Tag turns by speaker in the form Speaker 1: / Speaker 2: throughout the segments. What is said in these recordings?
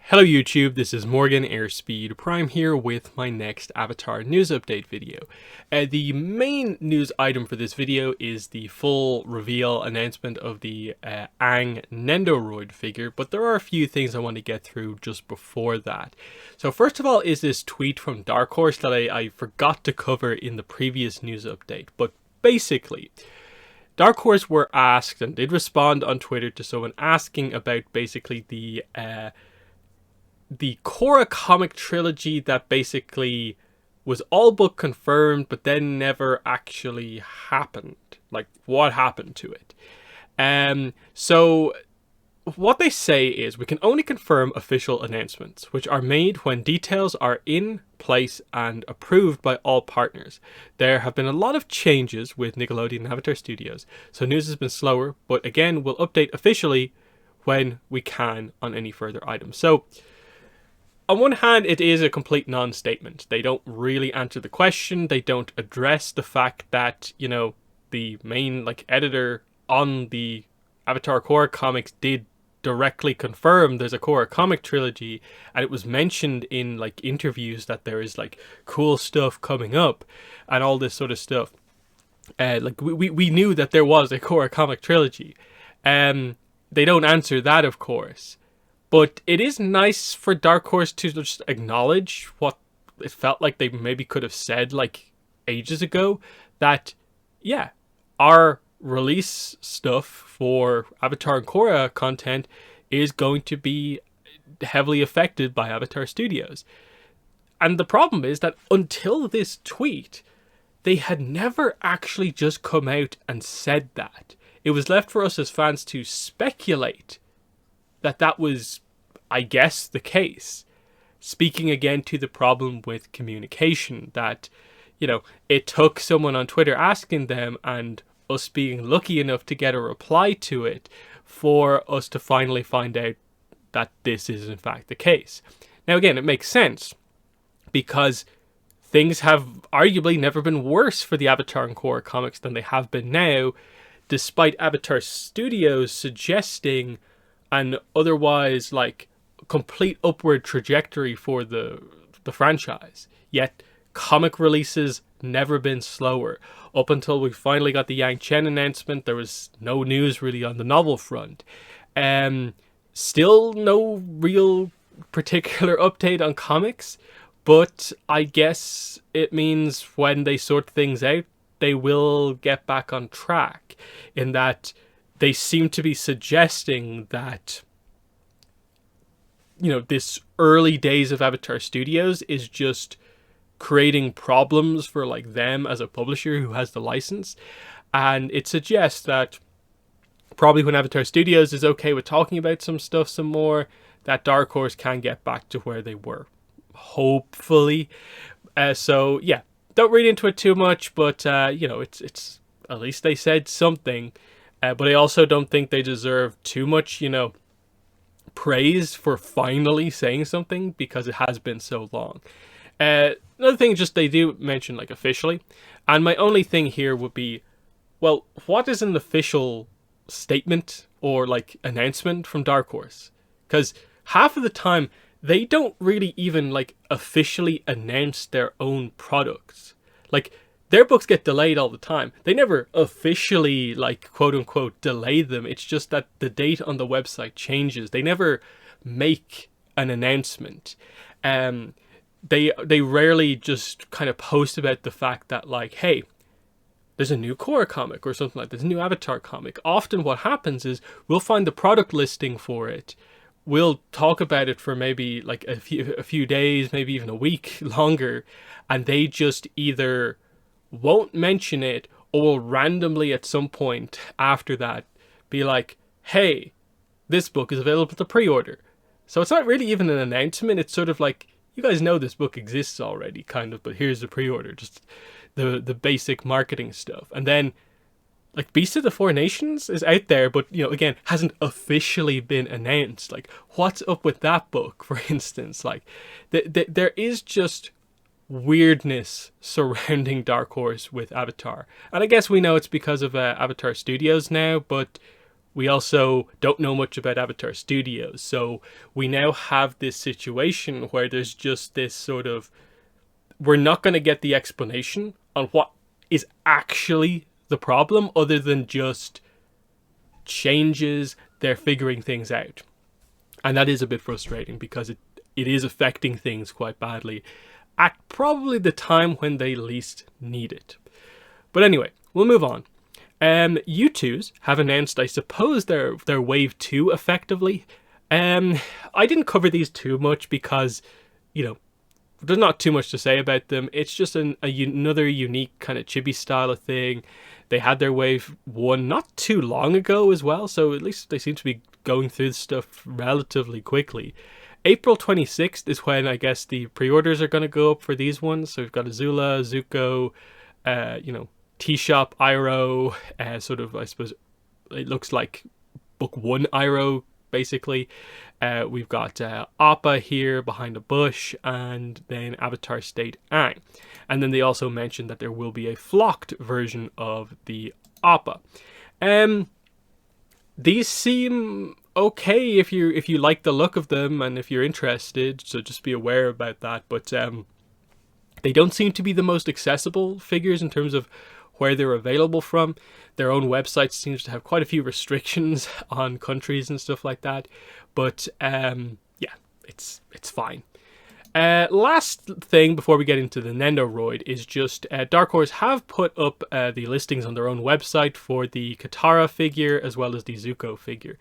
Speaker 1: Hello YouTube, this is Morgan Airspeed Prime here with my next Avatar news update video. The main news item for this video is the full reveal announcement of the Aang Nendoroid figure, but there are a few things I want to get through just before that. So first of all is this tweet from Dark Horse that I forgot to cover in the previous news update, but basically Dark Horse were asked and did respond on Twitter to someone asking about basically the Korra comic trilogy that basically was all but confirmed but then never actually happened. Like, what happened to it? So what they say is we can only confirm official announcements, which are made when details are in place and approved by all partners. There have been a lot of changes with Nickelodeon and Avatar Studios, so news has been slower, but again, we'll update officially when we can on any further items. So on one hand, it is a complete non-statement. They don't really answer the question. They don't address the fact that, you know, the main editor on the Avatar Korra comics did directly confirm there's a Korra comic trilogy, and it was mentioned in interviews that there is cool stuff coming up and all this sort of stuff. We knew that there was a Korra comic trilogy. They don't answer that, of course. But it is nice for Dark Horse to just acknowledge what it felt like they maybe could have said ages ago, that yeah, our release stuff for Avatar and Korra content is going to be heavily affected by Avatar Studios. And the problem is that until this tweet, they had never actually just come out and said that. It was left for us as fans to speculate that was, I guess, the case. Speaking again to the problem with communication, that, you know, it took someone on Twitter asking them and us being lucky enough to get a reply to it for us to finally find out that this is in fact the case. Now again, it makes sense because things have arguably never been worse for the Avatar and Korra comics than they have been now, despite Avatar Studios suggesting an otherwise complete upward trajectory for the franchise. Yet comic releases never been slower. Up until we finally got the Yang Chen announcement, there was no news really on the novel front. Still no real particular update on comics, but I guess it means when they sort things out, they will get back on track, in that they seem to be suggesting that, you know, this early days of Avatar Studios is just creating problems for them as a publisher who has the license. And it suggests that probably when Avatar Studios is okay with talking about some stuff some more, that Dark Horse can get back to where they were. Hopefully. So yeah, don't read into it too much, but you know, it's at least they said something. But I also don't think they deserve too much, you know, praise for finally saying something, because it has been so long. Another thing, just they do mention officially, and my only thing here would be, well, what is an official statement or announcement from Dark Horse? Because half of the time they don't really even officially announce their own products. Their books get delayed all the time. They never officially, quote unquote, delay them. It's just that the date on the website changes. They never make an announcement. They rarely just kind of post about the fact that hey, there's a new Korra comic or something like this, a new Avatar comic. Often what happens is we'll find the product listing for it. We'll talk about it for maybe a few days, maybe even a week longer, and they just either won't mention it or will randomly at some point after that be hey, this book is available to pre-order. So it's not really even an announcement. It's sort of you guys know this book exists already, kind of, but here's the pre-order, just the basic marketing stuff. And then Beast of the Four Nations is out there, but, you know, again, hasn't officially been announced. What's up with that book, for instance? There is just weirdness surrounding Dark Horse with Avatar. And I guess we know it's because of Avatar Studios now, but We also don't know much about Avatar Studios. So we now have this situation where there's just this sort of, we're not going to get the explanation on what is actually the problem other than just changes, they're figuring things out. And that is a bit frustrating because it is affecting things quite badly at probably the time when they least need it. But anyway, we'll move on. U2s have announced, I suppose, their Wave 2 effectively. I didn't cover these too much because, you know, there's not too much to say about them. It's just another unique kind of chibi style of thing. They had their Wave 1 not too long ago as well, so at least they seem to be going through stuff relatively quickly. April 26th is when I guess the pre-orders are going to go up for these ones. So we've got Azula, Zuko, T-Shop, Iroh, sort of, I suppose, it looks like Book 1 Iroh, basically. We've got Appa here behind a bush, and then Avatar State Aang. And then they also mentioned that there will be a flocked version of the Appa. These seem okay if you like the look of them and if you're interested, so just be aware about that. But they don't seem to be the most accessible figures in terms of where they're available from. Their own website seems to have quite a few restrictions on countries and stuff like that. But yeah, it's fine. Last thing before we get into the Nendoroid is just Dark Horse have put up the listings on their own website for the Katara figure as well as the Zuko figure.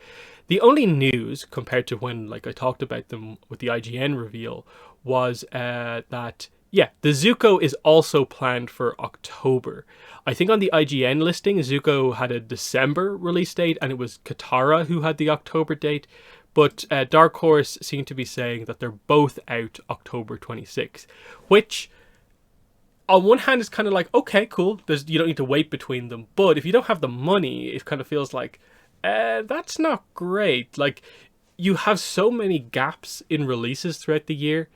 Speaker 1: The only news compared to when I talked about them with the IGN reveal was that yeah, the Zuko is also planned for October. I think on the IGN listing, Zuko had a December release date and it was Katara who had the October date. But Dark Horse seem to be saying that they're both out October 26th, which on one hand is kind of like, okay, cool. You don't need to wait between them. But if you don't have the money, it kind of feels like, that's not great. Like, you have so many gaps in releases throughout the year.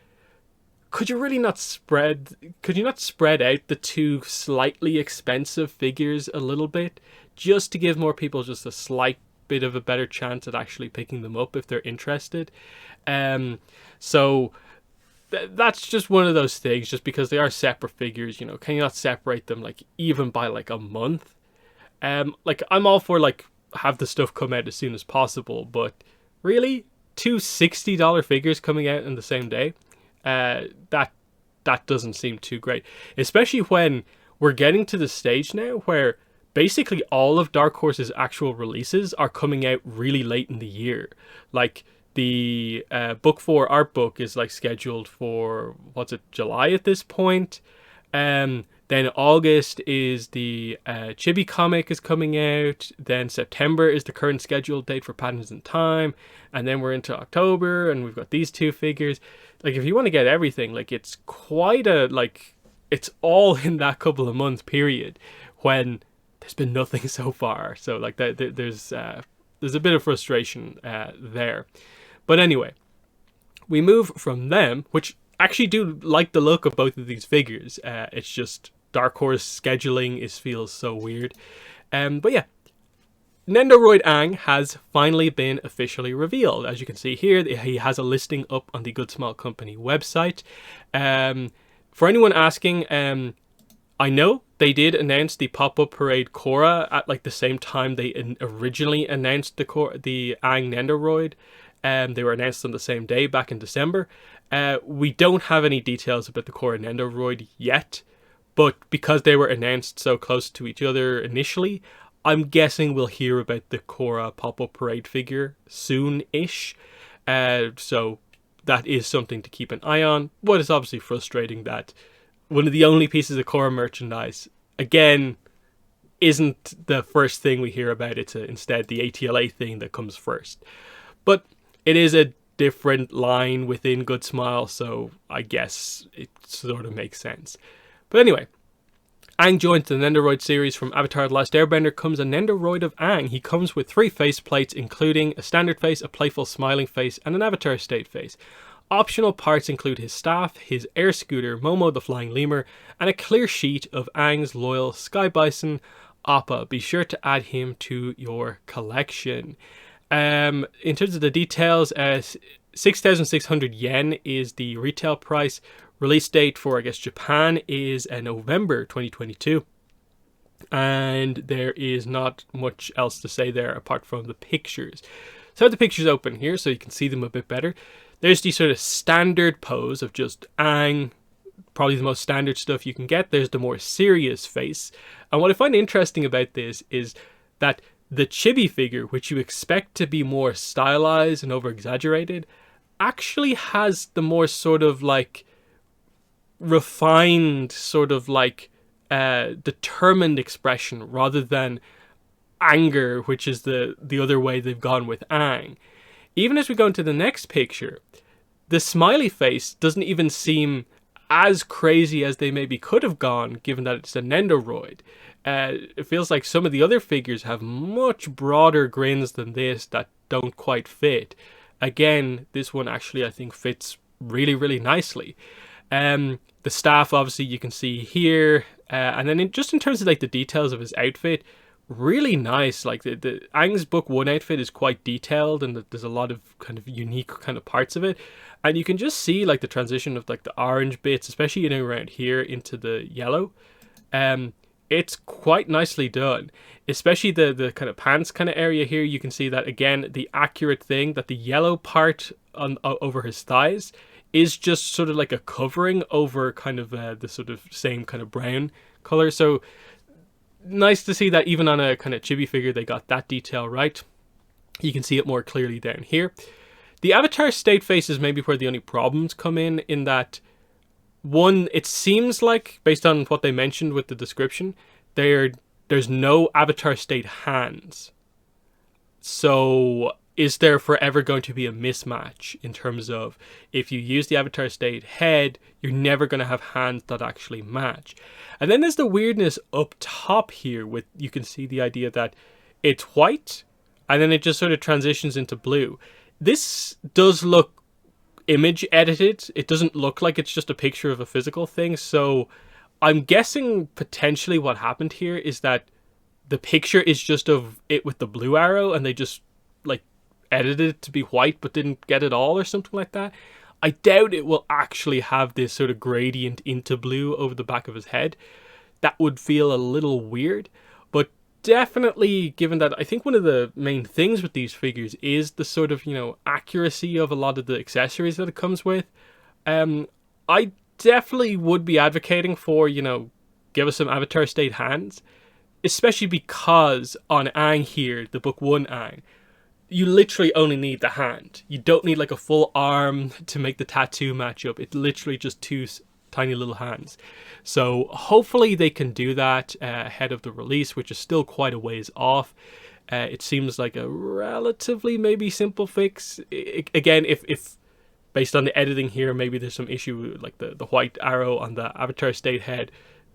Speaker 1: Could you not spread out the two slightly expensive figures a little bit just to give more people just a slight bit of a better chance at actually picking them up if they're interested? So that's just one of those things, just because they are separate figures, can you not separate them even by a month? I'm all for have the stuff come out as soon as possible, but really, two $60 figures coming out in the same day, that doesn't seem too great, especially when we're getting to the stage now where basically all of Dark Horse's actual releases are coming out really late in the year. The book 4 art book is scheduled for July at this point. Then August is the Chibi comic is coming out. Then September is the current scheduled date for Patterns in Time. And then we're into October and we've got these two figures. If you want to get everything, it's quite it's all in that couple of month period when there's been nothing so far. So there's a bit of frustration there. But anyway, we move from them, which actually do like the look of both of these figures. It's just Dark Horse scheduling feels so weird. But yeah, Nendoroid Aang has finally been officially revealed. As you can see here, he has a listing up on the Good Smile Company website. For anyone asking, I know they did announce the pop-up parade Korra at the same time they originally announced the Aang Nendoroid. They were announced on the same day back in December. We don't have any details about the Korra Nendoroid yet, but because they were announced so close to each other initially, I'm guessing we'll hear about the Korra pop-up parade figure soon-ish. So that is something to keep an eye on, but it's obviously frustrating that one of the only pieces of Korra merchandise, again, isn't the first thing we hear about. It's instead the ATLA thing that comes first. But it is a different line within Good Smile, so I guess it sort of makes sense. But anyway, Aang joins the Nendoroid series. From Avatar The Last Airbender comes a Nendoroid of Aang. He comes with 3 face plates, including a standard face, a playful smiling face, and an Avatar State face. Optional parts include his staff, his air scooter, Momo the Flying Lemur, and a clear sheet of Aang's loyal Sky Bison. Appa. Be sure to add him to your collection. In terms of the details, 6,600 yen is the retail price. Release date for, I guess, Japan is November 2022. And there is not much else to say there apart from the pictures. So I have the pictures open here so you can see them a bit better. There's the sort of standard pose of just Aang, probably the most standard stuff you can get. There's the more serious face. And what I find interesting about this is that the chibi figure, which you expect to be more stylized and over-exaggerated, actually has the more sort of like refined, sort of like determined expression rather than anger, which is the other way they've gone with Aang. Even as we go into the next picture, the smiley face doesn't even seem as crazy as they maybe could have gone, given that it's a Nendoroid. It feels like some of the other figures have much broader grins than this that don't quite fit. Again, this one actually I think fits really, really nicely. The staff obviously you can see here, and then just in terms of like the details of his outfit, really nice. Like the Aang's book 1 outfit is quite detailed, and there's a lot of kind of unique kind of parts of it, and you can just see like the transition of like the orange bits, especially around here, into the yellow. It's quite nicely done, especially the kind of pants kind of area here. You can see that again, the accurate thing that the yellow part on over his thighs is just sort of like a covering over kind of the sort of same kind of brown color. So nice to see that even on a kind of chibi figure they got that detail right. You can see it more clearly down here. The avatar state face is maybe where the only problems come in that one, it seems like, based on what they mentioned with the description, there's no avatar state hands. So is there forever going to be a mismatch in terms of if you use the avatar state head, you're never going to have hands that actually match? And then there's the weirdness up top here with, you can see the idea that it's white and then it just sort of transitions into blue. This does look image edited. It doesn't look like it's just a picture of a physical thing. So I'm guessing potentially what happened here is that the picture is just of it with the blue arrow and they just like edited it to be white but didn't get it all or something like that. I doubt it will actually have this sort of gradient into blue over the back of his head. That would feel a little weird, but definitely, given that I think one of the main things with these figures is the sort of, accuracy of a lot of the accessories that it comes with. I definitely would be advocating for, give us some avatar state hands, especially because on Aang here, the book 1 Aang, you literally only need the hand. You don't need like a full arm to make the tattoo match up. It's literally just two tiny little hands. So hopefully they can do that ahead of the release, which is still quite a ways off. It seems like a relatively maybe simple fix. Again, if based on the editing here, maybe there's some issue like the white arrow on the avatar state head.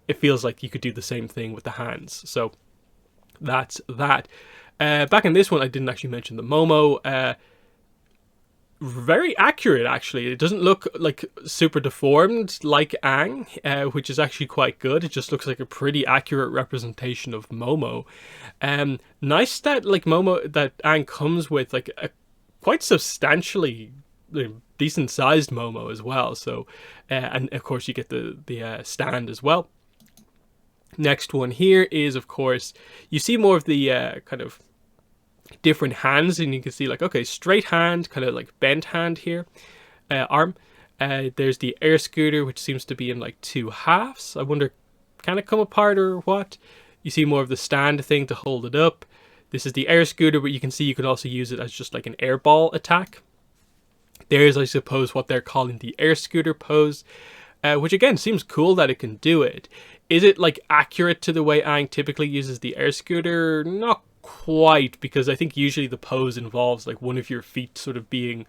Speaker 1: It feels like you could do the same thing with the hands. So that's that. Back in this one, I didn't actually mention the Momo. Very accurate, actually. It doesn't look like super deformed like Aang, which is actually quite good. It just looks like a pretty accurate representation of Momo. Nice that like Momo, that Aang comes with like a quite substantially decent sized Momo as well. So, and of course you get the stand as well. Next one here is, of course, you see more of the kind of different hands, and you can see like, okay, straight hand, kind of like bent hand here, arm. There's the air scooter, which seems to be in like two halves. I wonder, can it come apart or what? You see more of the stand thing to hold it up. This is the air scooter, but you can see you can also use it as just like an air ball attack. There's, I suppose, what they're calling the air scooter pose, which again seems cool that it can do it. Is it like accurate to the way Aang typically uses the air scooter? Not quite, because I think usually the pose involves like one of your feet sort of being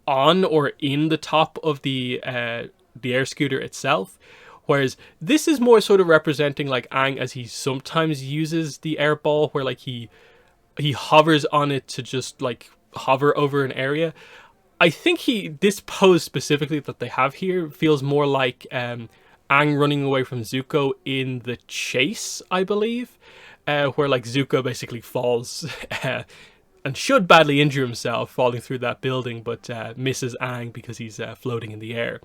Speaker 1: on or in the top of the air scooter itself, whereas this is more sort of representing like Aang as he sometimes uses the air ball, where like he hovers on it to just like hover over an area. I think this pose specifically that they have here feels more like Aang running away from Zuko in the chase, I believe. where like Zuko basically falls and should badly injure himself falling through that building, but misses Aang because he's floating in the air.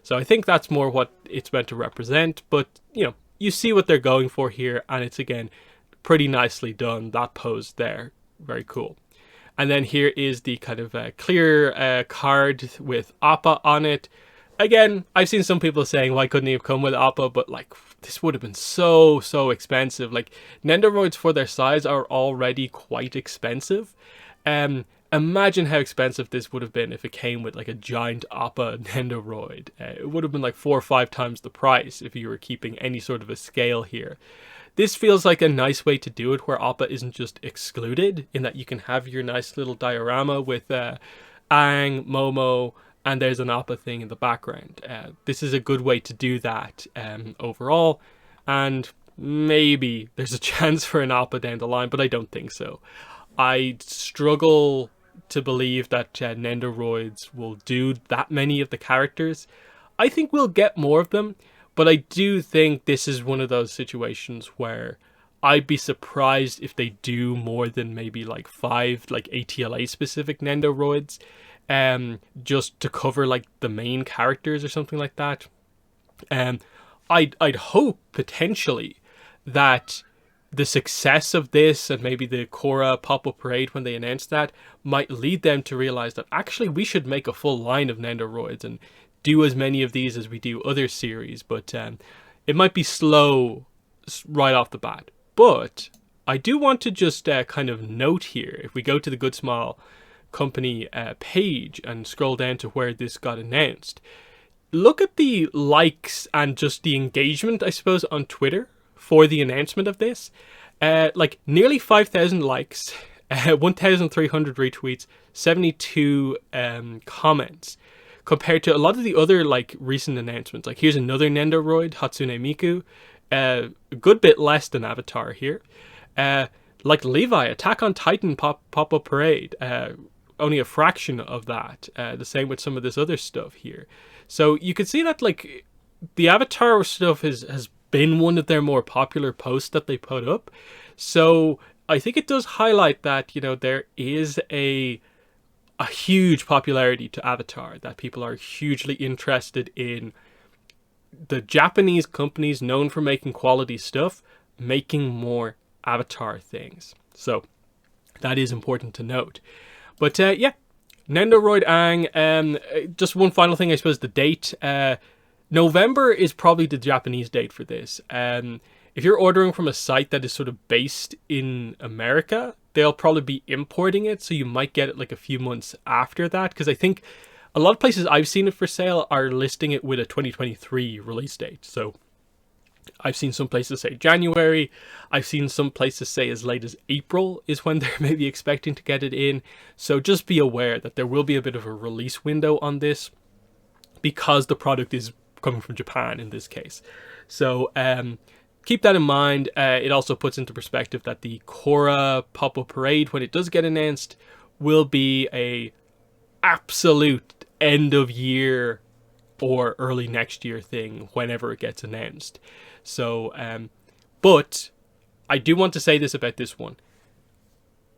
Speaker 1: So I think that's more what it's meant to represent, but you see what they're going for here, and it's again pretty nicely done. That pose there, very cool. And then here is the kind of clear card with Appa on it. Again, I've seen some people saying, why couldn't he have come with Appa? But like, this would have been so expensive. Like, Nendoroids for their size are already quite expensive. Imagine how expensive this would have been if it came with like a giant Appa Nendoroid. It would have been like 4 or 5 times the price if you were keeping any sort of a scale here. This feels like a nice way to do it, where Appa isn't just excluded, in that you can have your nice little diorama with Aang, Momo, and there's an Appa thing in the background. This is a good way to do that overall, and maybe there's a chance for an Appa down the line, but I don't think so. I struggle to believe that Nendoroids will do that many of the characters. I think we'll get more of them, but I do think this is one of those situations where I'd be surprised if they do more than maybe like 5 like ATLA specific Nendoroids, just to cover like the main characters or something like that. I'd hope potentially that the success of this and maybe the Korra pop-up parade when they announced that might lead them to realize that actually we should make a full line of Nendoroids and do as many of these as we do other series, but it might be slow right off the bat. But I do want to just kind of note here, if we go to the Good Smile Company page and scroll down to where this got announced, look at the likes and just the engagement, I suppose, on Twitter for the announcement of this. Like nearly 5,000 likes, 1,300 retweets, 72 comments, compared to a lot of the other like recent announcements. Like here's another Nendoroid, Hatsune Miku, a good bit less than Avatar here. Like Levi, Attack on Titan pop-up parade, only a fraction of that. The same with some of this other stuff here. So you can see that like the Avatar stuff has been one of their more popular posts that they put up. So I think it does highlight that, there is a huge popularity to Avatar, that people are hugely interested in the Japanese companies known for making quality stuff, making more Avatar things. So that is important to note. But yeah, Nendoroid Aang, just one final thing, I suppose, the date. November is probably the Japanese date for this. If you're ordering from a site that is sort of based in America, they'll probably be importing it, so you might get it like a few months after that, because I think a lot of places I've seen it for sale are listing it with a 2023 release date. So I've seen some places say January. I've seen some places say as late as April is when they're maybe expecting to get it in. So just be aware that there will be a bit of a release window on this, because the product is coming from Japan in this case. So keep that in mind. It also puts into perspective that the Korra pop-up parade, when it does get announced, will be a absolute end of year or early next year thing whenever it gets announced. So but I do want to say this about this one.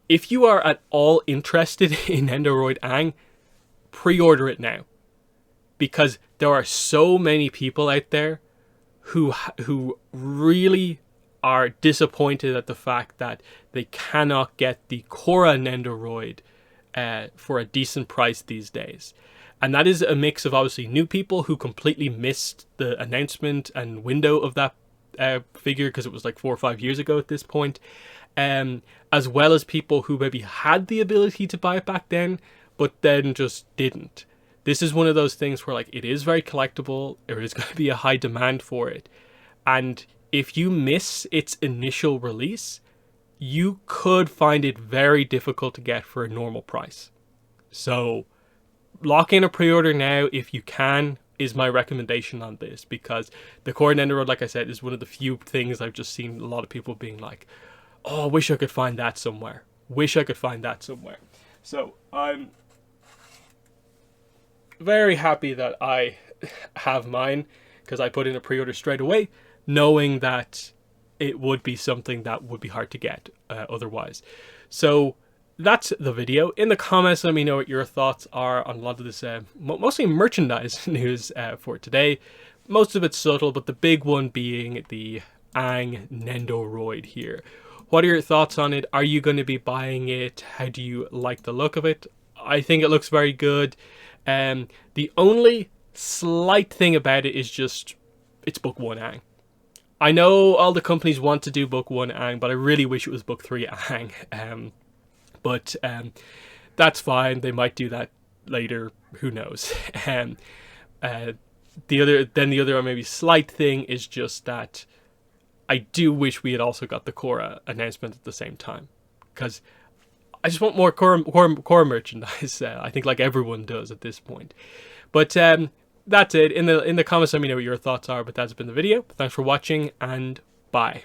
Speaker 1: If you are at all interested in Nendoroid Aang, pre-order it now, because there are so many people out there who really are disappointed at the fact that they cannot get the Korra Nendoroid for a decent price these days. And that is a mix of obviously new people who completely missed the announcement and window of that figure, because it was like 4 or 5 years ago at this point, as well as people who maybe had the ability to buy it back then, but then just didn't. This is one of those things where like it is very collectible. There is going to be a high demand for it. And if you miss its initial release, you could find it very difficult to get for a normal price. So lock in a pre-order now if you can, is my recommendation on this, because the Korra Nendoroid, like I said, is one of the few things I've just seen a lot of people being like, oh, I wish I could find that somewhere. Wish I could find that somewhere. So I'm very happy that I have mine, because I put in a pre-order straight away, knowing that it would be something that would be hard to get otherwise. So that's the video. In the comments, let me know what your thoughts are on a lot of this, mostly merchandise news for today. Most of it's subtle, but the big one being the Aang Nendoroid here. What are your thoughts on it? Are you going to be buying it? How do you like the look of it? I think it looks very good. The only slight thing about it is just, it's book 1 Aang. I know all the companies want to do book 1 Aang, but I really wish it was book 3 Aang. But that's fine. They might do that later. Who knows? The other maybe slight thing is just that I do wish we had also got the Korra announcement at the same time, because I just want more Korra merchandise. I think like everyone does at this point. But that's it. In the comments, let me know what your thoughts are. But that's been the video. Thanks for watching, and bye.